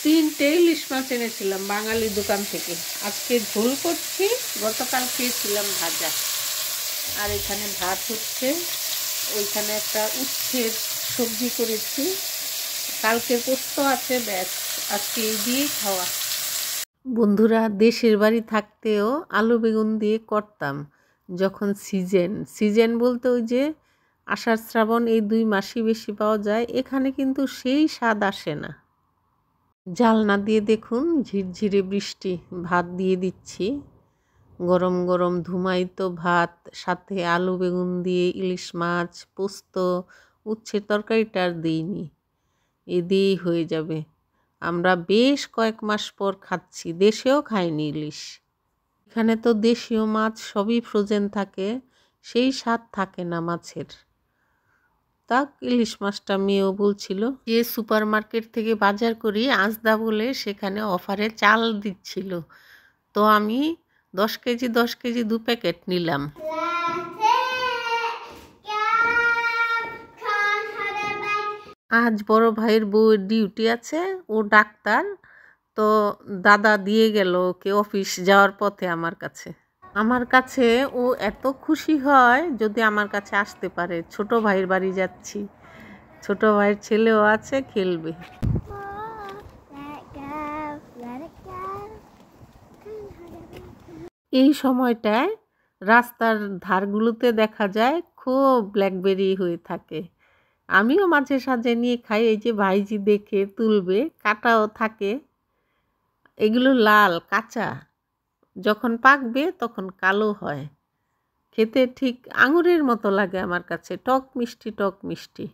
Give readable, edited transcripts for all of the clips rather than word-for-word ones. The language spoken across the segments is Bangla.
তিনটে ইলিশ মাছ এনেছিলাম বাঙালি দোকান থেকে। আজকে ঝোল করছি, গতকাল খেয়েছিলাম ভাজা। আর এখানে ভাত হচ্ছে, ওইখানে একটা উচ্ছের সবজি করেছি, কালকের পোস্ত আছে, ব্যাস আজকে এই দিয়েই খাওয়া। বন্ধুরা, দেশের বাড়ি থাকতেও আলু বেগুন দিয়ে করতাম যখন সিজন বলতে ওই যে আষাঢ় শ্রাবণ এই 2 মাসই বেশি পাওয়া যায়। এখানে কিন্তু সেই স্বাদ আসে না। জালনা দিয়ে দেখুন ঝিরঝিরে বৃষ্টি। ভাত দিয়ে দিচ্ছি, গরম গরম ধুমায়িত ভাত, সাথে আলু বেগুন দিয়ে ইলিশ মাছ, পোস্ত, উচ্ছের তরকারিটা আর দিইনি, এ দিয়েই হয়ে যাবে। আমরা বেশ কয়েক মাস পর খাচ্ছি, দেশেও খাইনি ইলিশ। এখানে তো দেশীয় মাছ সবই ফ্রোজেন থাকে, সেই স্বাদ থাকে না মাছের। তাক ইলিশ মাছটা মেয়েও বলছিল যে সুপার মার্কেট থেকে বাজার করি আজদা বলে, সেখানে অফারে চাল দিচ্ছিল, তো আমি 10 কেজি 2 প্যাকেট নিলাম। আজ বড় ভাইয়ের বউয়ের ডিউটি আছে, ও ডাক্তার, তো দাদা দিয়ে গেল ওকে অফিস যাওয়ার পথে আমার কাছে ও এত খুশি হয় যদি আমার কাছে আসতে পারে। ছোট ভাইয়ের বাড়ি যাচ্ছি, ছোট ভাইয়ের ছেলেও আছে, খেলবে। এই সময়টায় রাস্তার ধারগুলোতে দেখা যায় খুব ব্ল্যাকবেরি হয়ে থাকে। আমিও মাঝে সাঝে নিয়ে খাই। এই যে ভাইজি দেখে তুলবে, কাটাও থাকে। এগুলো লাল কাঁচা, যখন পাকবে তখন কালো হয়। খেতে ঠিক আঙুরের মতো লাগে আমার কাছে, টক মিষ্টি।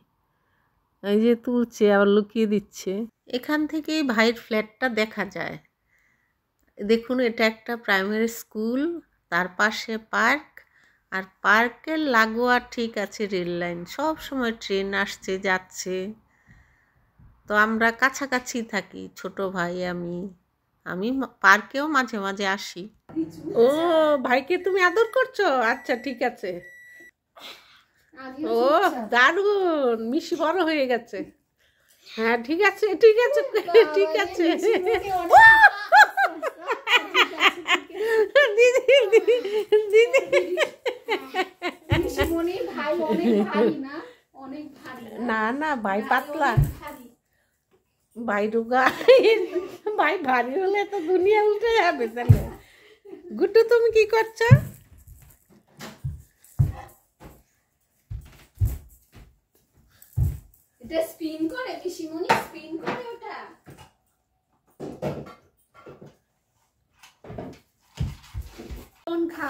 এই যে তুলছে আবার লুকিয়ে দিচ্ছে। এখান থেকেই ভাইয়ের ফ্ল্যাটটা দেখা যায়। দেখুন, এটা একটা প্রাইমারি স্কুল, তার পাশে পার্ক, আর পার্কের লাগোয়া ঠিক আছে রেল লাইন। সব সময় ট্রেন আসছে যাচ্ছে, তো আমরা কাছাকাছি থাকি, ছোট ভাই আমি পার্কেও মাঝে মাঝে আসি। ও ভাইকে তুমি আদর করছো? আচ্ছা ঠিক আছে। ও দারুণ, মিশি বড় হয়ে গেছে। হ্যাঁ ঠিক আছে ঠিক আছে ঠিক আছে। না না, ভাই পাতলা, ভাই রুগা। ভাই ভারী হলে তো দুনিয়া উল্টে যাবে। তাহলে গুড্ডু তুমি কি করছো? এটা স্পিন করে, পিসিমণি স্পিন করে ওটা।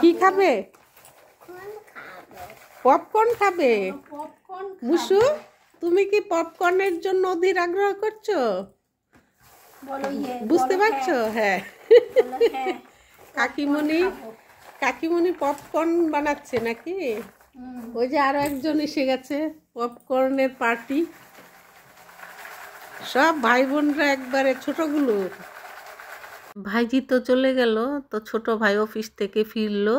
কি খাবে? পপকর্ন খাবে? মুসু, তুমি কি পপকর্নের জন্য অধীর আগ্রহ করছো? বুঝতে পারছো? হ্যাঁ, কাকিমণি পপকর্ন বানাচ্ছে নাকি? ওই যে আরো একজন এসে গেছে, পপকর্নের পার্টি। সব ভাই বোনরা একবারে, ছোটগুলো। ভাইজি তো চলে গেল, তো ছোট ভাই অফিস থেকে ফিরলো,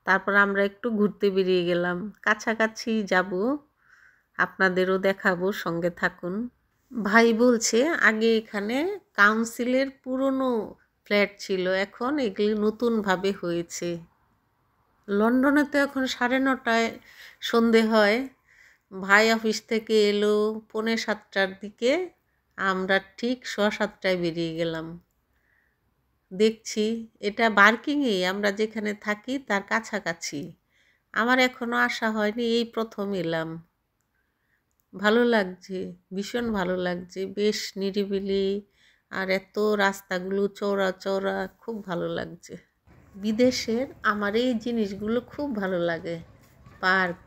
তারপর আমরা একটু ঘুরতে বেরিয়ে গেলাম। কাছাকাছি যাব, আপনাদেরও দেখাবো, সঙ্গে থাকুন। ভাই বলছে আগে এখানে কাউন্সিলের পুরনো ফ্ল্যাট ছিল, এখন এগুলি নতুনভাবে হয়েছে। লন্ডনে তো এখন 9:30 সন্ধে হয়। ভাই অফিস থেকে এলো 6:45-7টার দিকে, আমরা ঠিক 7:15 বেরিয়ে গেলাম। দেখছি এটা বার্কিংয়ে, আমরা যেখানে থাকি তার কাছাকাছি। আমার এখনো আসা হয়নি, এই প্রথম এলাম। ভালো লাগছে, ভীষণ ভালো লাগছে, বেশ নিরিবিলি, আর এত রাস্তাগুলো চওড়া চওড়া, খুব ভালো লাগছে। বিদেশের আমার এই জিনিসগুলো খুব ভালো লাগে। পার্ক,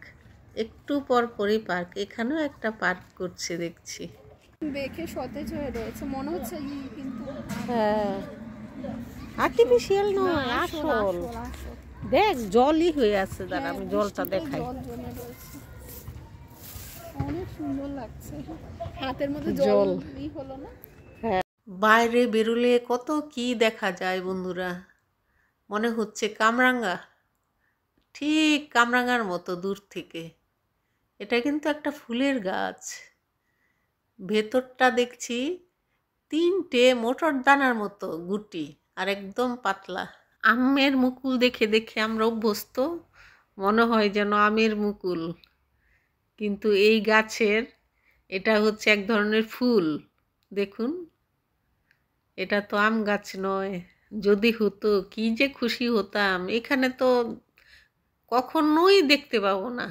একটু পর পরই পার্ক। এখানেও একটা পার্ক করছে দেখছি। দেখে সতেজ হয়ে রয়েছে মনে হচ্ছে, কিন্তু হ্যাঁ, আর্টিফিশিয়াল নয়, আসল। দেখ জলই হয়ে আছে, দাঁড়া আমি জলটা দেখাই। অনেক সুন্দর লাগছে, হাতের মধ্যে জল হলো না। হ্যাঁ, বাইরে বেরোলে কত কি দেখা যায় বন্ধুরা। মনে হচ্ছে কামরাঙ্গা, ঠিক কামরাঙ্গার মতো দূর থেকে। এটা কিন্তু একটা ফুলের গাছ, ভেতরটা দেখছি 3টে মোটর দানার মতো গুটি, আর একদম পাতলা। আমের মুকুল দেখে দেখে আমরা অভ্যস্ত, মনে হয় যেন আমের মুকুল, কিন্তু এই গাছের এটা হচ্ছে এক ধরনের ফুল। দেখুন, এটা তো আম গাছ নয়। যদি হতো কি যে খুশি হতাম। এখানে তো কখনোই দেখতে পাবো না,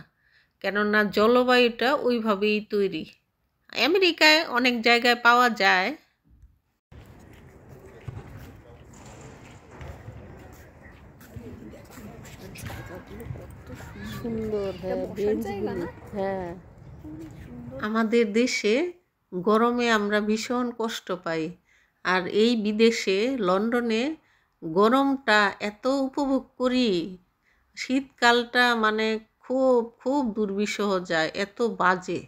কেননা জলবায়ুটা ওইভাবেই তৈরি। আমেরিকায় অনেক জায়গায় পাওয়া যায়। সুন্দর, হ্যাঁ। আমাদের দেশে গরমে আমরা ভীষণ কষ্ট পাই, আর এই বিদেশে লন্ডনে গরমটা এত উপভোগ করি। শীতকালটা মানে খুব খুব দুর্বিষহ যায়, এত বাজে।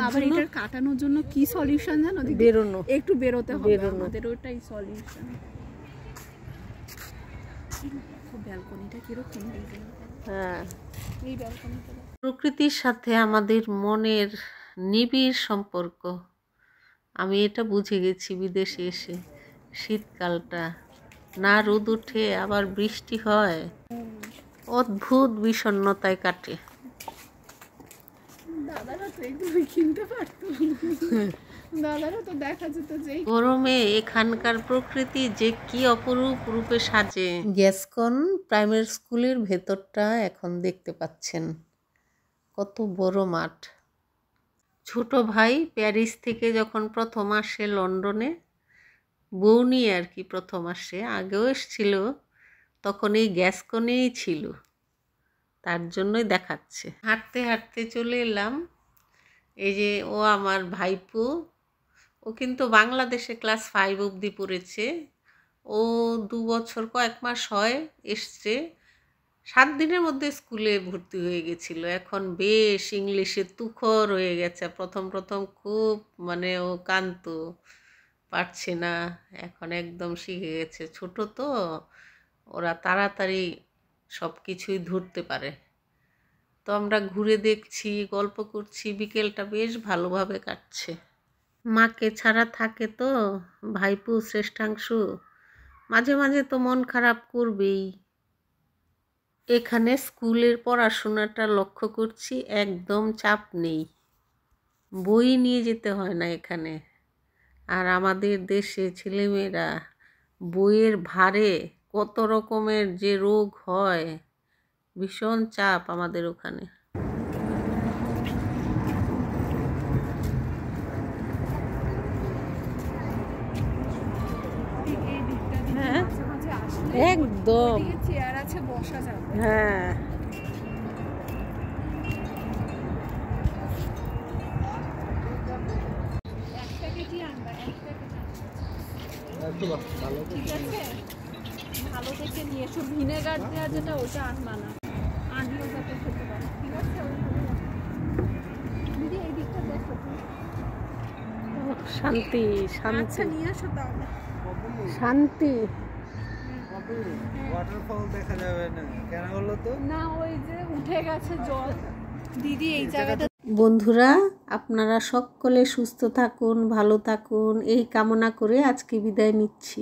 আবার এটা কাটানোর জন্য কি সলিউশন জানো? বেরোনো, একটু বেরোতে হবে আমাদের, ওটাই সলিউশন। ব্যালকনিটা কিরকম? হ্যাঁ, এই ব্যালকনিটা প্রকৃতির সাথে আমাদের মনের নিবিড় সম্পর্ক। আমি এটা বুঝে গেছি বিদেশে এসে। শীতকালটা না রোদ উঠে আবার বৃষ্টি হয়, অদ্ভুত বিষণ্ণতায় কাটে। দাদারা তো এগুলো কিনতে পারতো, দাদারা তো দেখা যেত যে গরমে এখানকার প্রকৃতি যে কি অপরূপ রূপে সাজে। গ্যাসকন প্রাইমারি স্কুলের ভেতরটা এখন দেখতে পাচ্ছেন, কত বড় মাঠ। ছোট ভাই প্যারিস থেকে যখন প্রথম আসে লন্ডনে, বউ নিয়ে আর কি প্রথম আসে, আগেও এসেছিল, তখন এই গ্যাসকনেই ছিল, তার জন্যই দেখাচ্ছে। হাঁটতে হাঁটতে চলে এলাম। এই যে ও আমার ভাইপো, ও কিন্তু বাংলাদেশে ক্লাস 5 অবধি পড়েছে। ও 2 বছর কয়েক মাস হয় এসছে, 7 দিনের মধ্যে স্কুলে ভর্তি হয়ে গেছিল। এখন বেশ ইংলিশে তুখর হয়ে গেছে। প্রথম প্রথম খুব মানে ও কাঁদতো, পারছে না, এখন একদম শিখে গেছে। ছোট তো, ওরা তাড়াতাড়ি সব কিছুই ধরতে পারে। তো আমরা ঘুরে দেখছি, গল্প করছি, বিকেলটা বেশ ভালোভাবে কাটছে। মাকে ছাড়া থাকে তো ভাইপু শ্রেষ্ঠাংশু, মাঝে মাঝে তো মন খারাপ করবেই। এখানে স্কুলের পড়াশোনাটা লক্ষ্য করছি, একদম চাপ নেই, বই নিয়ে যেতে হয় না এখানে। আর আমাদের দেশে ছেলেমেয়েরা বইয়ের ভারে কত রকমের যে রোগ হয়, ভীষণ চাপ আমাদের ওখানে। হ্যাঁ, একদম চেয়ার আছে, বসা যাবে। হ্যাঁ, ভালো দেখে নিয়ে এসো, ভিনেগার দেওয়া যেটা ওটা আনবা না, আনলেও যাতে খেতে পারে। ঠিক আছে, দিদি এই দিকটা দেখো। শান্তি শান্তি। আচ্ছা নিয়ে আসো তাহলে। শান্তি। ওয়াটারফল দেখা যাবে না কেন হলো তো? না ওই যে উঠে গেছে জল। দিদি এই জায়গাটা। বন্ধুরা, আপনারা সকলে সুস্থ থাকুন, ভালো থাকুন, এই কামনা করে আজকে বিদায় নিচ্ছি।